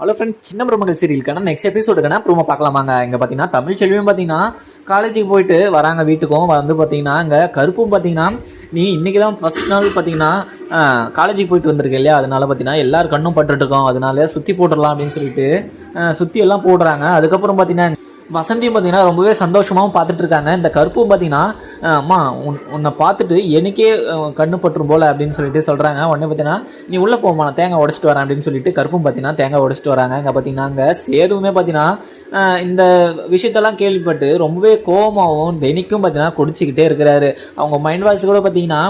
Hello friend, சின்ன மருமகள் சீரியலுக்கான next எபிசோடுக்கான promo பார்க்கலாமாங்க. இங்கே பார்த்தீங்கன்னா தமிழ் செல்வியும் பார்த்தீங்கன்னா காலேஜுக்கு போயிட்டு வராங்க. வீட்டுக்கும் வந்து பார்த்தீங்கன்னா இங்கே கருப்பும் பார்த்தீங்கன்னா நீ இன்றைக்கி தான் ஃபஸ்ட் நாள் பார்த்தீங்கன்னா காலேஜுக்கு போயிட்டு வந்திருக்கு இல்லையா, அதனால பார்த்தீங்கன்னா எல்லாரும் கண்ணும் பட்டுருக்கோம், அதனால சுற்றி போட்டுடலாம் அப்படின்னு சொல்லிட்டு சுற்றி எல்லாம் போடுறாங்க. அதுக்கப்புறம் பார்த்தீங்கன்னா வசந்தியும் பார்த்தீங்கன்னா ரொம்பவே சந்தோஷமாகவும் பார்த்துட்டு இருக்காங்க. இந்த கருப்பும் பார்த்தீங்கன்னா அம்மா உன்னை பார்த்துட்டு எனக்கே கண்ணு பற்றும் போல அப்படின்னு சொல்லிட்டு சொல்கிறாங்க. உடனே பார்த்தீங்கன்னா நீ உள்ளே போமா, நான் தேங்காய் உடச்சிட்டு வரேன் அப்படின்னு சொல்லிட்டு கருப்பும் பார்த்தீங்கன்னா தேங்காய் உடச்சிட்டு வராங்க. இங்கே பார்த்தீங்கன்னா அங்கே சேதுவுமே பார்த்தீங்கன்னா இந்த விஷயத்தெல்லாம் கேள்விப்பட்டு ரொம்பவே கோபமாகவும் தினிக்கும் பார்த்தீங்கன்னா குடிச்சிக்கிட்டே இருக்கிறாரு. அவங்க மைண்ட் வாய்ஸ் கூட பார்த்தீங்கன்னா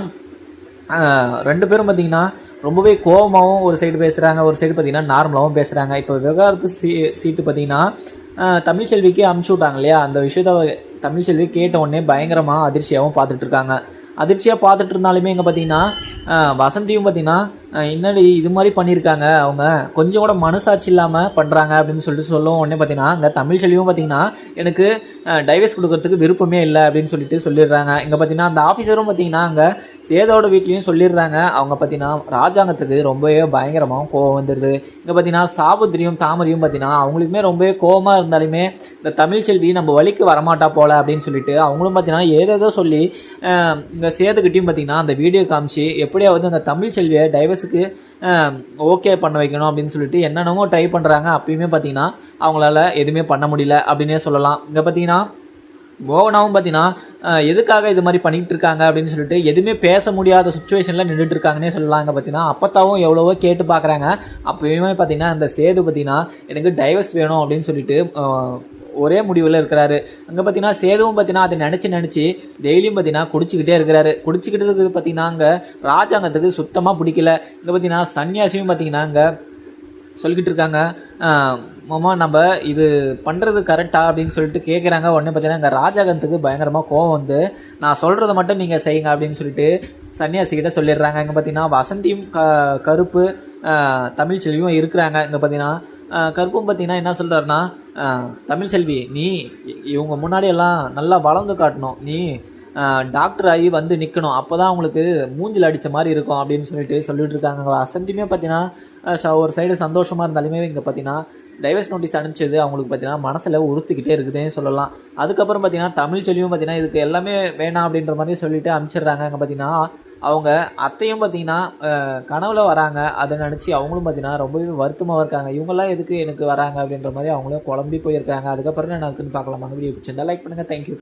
ரெண்டு பேரும் பார்த்தீங்கன்னா ரொம்பவே கோபமாகவும் ஒரு சைடு பேசுகிறாங்க, ஒரு சைடு பார்த்தீங்கன்னா நார்மலாகவும் பேசுகிறாங்க. இப்போ விவகாரத்து சீட்டு பார்த்தீங்கன்னா தமிழ்ச்செல்விக்கு அமுச்சு விட்டாங்க இல்லையா, அந்த விஷயத்த தமிழ்ச்செல்வி கேட்ட உடனே பயங்கரமாக அதிர்ச்சியாகவும் பார்த்துட்டு இருக்காங்க. அதிர்ச்சியாக பார்த்துட்டு இருந்தாலுமே இங்கே பார்த்தீங்கன்னா வசந்தியும் பார்த்தீங்கன்னா என்னடி இது மாதிரி பண்ணியிருக்காங்க, அவங்க கொஞ்சம் கூட மனசாட்சி இல்லாமல் பண்ணுறாங்க அப்படின்னு சொல்லிட்டு சொல்லுவோம். உடனே பார்த்தீங்கன்னா அங்கே தமிழ்ச்செல்வியும் பார்த்தீங்கன்னா எனக்கு டைவர்ஸ் கொடுக்கறதுக்கு விருப்பமே இல்லை அப்படின்னு சொல்லிட்டு சொல்லிடுறாங்க. இங்கே பார்த்தீங்கன்னா அந்த ஆஃபீஸரும் பார்த்தீங்கன்னா அங்கே சேதோட வீட்லேயும் சொல்லிடுறாங்க. அவங்க பார்த்தீங்கன்னா ராஜாங்கத்துக்கு ரொம்பவே பயங்கரமாகவும் கோவம் வந்துடுது. இங்கே பார்த்தீங்கன்னா சாபுத்திரியும் தாமரையும் பார்த்தீங்கன்னா அவங்களுக்குமே ரொம்பவே கோவமாக இருந்தாலுமே இந்த தமிழ்ச்செல்வி நம்ம வழிக்கு வரமாட்டா போல அப்படின்னு சொல்லிட்டு அவங்களும் பார்த்தீங்கன்னா ஏதேதோ சொல்லி இங்கே சேதுக்கிட்டையும் பார்த்தீங்கன்னா அந்த வீடியோ காமிச்சு எப்படியாவது அந்த தமிழ்ச்செல்வியை டைவர்ஸுக்கு ஓகே பண்ண வைக்கணும் அப்படின்னு சொல்லிட்டு என்னென்னமோ ட்ரை பண்ணுறாங்க. அப்பயுமே பார்த்தீங்கன்னா அவங்களால எதுவுமே பண்ண முடியல அப்படின்னே சொல்லலாம். இங்கே பார்த்தீங்கன்னா மோகனாவும் பார்த்தீங்கன்னா எதுக்காக இது மாதிரி பண்ணிகிட்டு இருக்காங்க அப்படின்னு சொல்லிட்டு எதுவுமே பேச முடியாத சுச்சுவேஷனில் நின்றுட்டு இருக்காங்கன்னே சொல்லலாம். இங்கே பார்த்தீங்கன்னா அப்பத்தாவும் எவ்வளவோ கேட்டு பார்க்குறாங்க. அப்போயுமே பார்த்தீங்கன்னா இந்த சேது பார்த்தீங்கன்னா எனக்கு டைவர்ஸ் வேணும் அப்படின்னு சொல்லிட்டு ஒரே முடிவில் இருக்கிறாரு. அங்கே பார்த்தீங்கன்னா சேதுவும் பார்த்தீங்கன்னா அதை நினச்சி டெய்லியும் பார்த்தீங்கன்னா குடிச்சிக்கிட்டே இருக்கிறாரு. குடிச்சிக்கிட்டு இருக்கிறது பார்த்தீங்கன்னா அங்கே ராஜாங்கத்துக்கு சுத்தமாக பிடிக்கல. இங்கே பார்த்தீங்கன்னா சன்னியாசியும் பார்த்தீங்கன்னா அங்கே சொல்லிக்கிட்டு இருக்காங்க, மாமா நம்ம இது பண்ணுறது கரெக்டா அப்படின்னு சொல்லிட்டு கேட்குறாங்க. உடனே பார்த்தீங்கன்னா இங்கே ராஜாங்கத்துக்கு பயங்கரமாக கோவம் வந்து நான் சொல்கிறத மட்டும் நீங்கள் செய்யுங்க அப்படின்னு சொல்லிட்டு சன்னியாசிக்கிட்ட சொல்லிடுறாங்க. இங்கே பார்த்தீங்கன்னா வசந்தியும் கருப்பு தமிழ்ச்செல்வியும் இருக்கிறாங்க. இங்கே பார்த்தீங்கன்னா கருப்பும் பார்த்தீங்கன்னா என்ன சொல்கிறாருன்னா, தமிழ்ச்செல்வி நீ இவங்க முன்னாடியெல்லாம் நல்லா வளர்ந்து காட்டணும், நீ டாக்டர் ஆகி வந்து நிற்கணும், அப்போ தான் அவங்களுக்கு மூஞ்சில் அடித்த மாதிரி இருக்கும் அப்படின்னு சொல்லிட்டு இருக்காங்க. வசந்தியுமே பார்த்தீங்கன்னா ஒரு சைடு சந்தோஷமாக இருந்தாலுமே இங்கே பார்த்தீங்கன்னா டைவர்ஸ் நோட்டீஸ் அனுப்பிச்சது அவங்களுக்கு பார்த்தீங்கன்னா மனசில் உறுத்திக்கிட்டே இருக்குதுன்னு சொல்லலாம். அதுக்கப்புறம் பார்த்தீங்கன்னா தமிழ்ச்செல்வியும் பார்த்தீங்கன்னா இதுக்கு எல்லாமே வேணாம் அப்படின்ற மாதிரி சொல்லிட்டு அனுப்பிச்சிடுறாங்க. அங்கே பார்த்தீங்கன்னா அவங்க அத்தையும் பார்த்தீங்கன்னா கனவுல வராங்க. அதை நினச்சி அவங்களும் பார்த்தீங்கன்னா ரொம்பவே வருத்தமாக இருக்காங்க. இவங்கெல்லாம் எதுக்கு எனக்கு வராங்க அப்படின்ற மாதிரி அவங்களும் குழம்பி போயிருக்காங்க. அதுக்கப்புறம் நான் பார்க்கலாமா? வீடியோ பிடிச்சிருந்தா லைக் பண்ணுங்கள். தேங்க்யூ.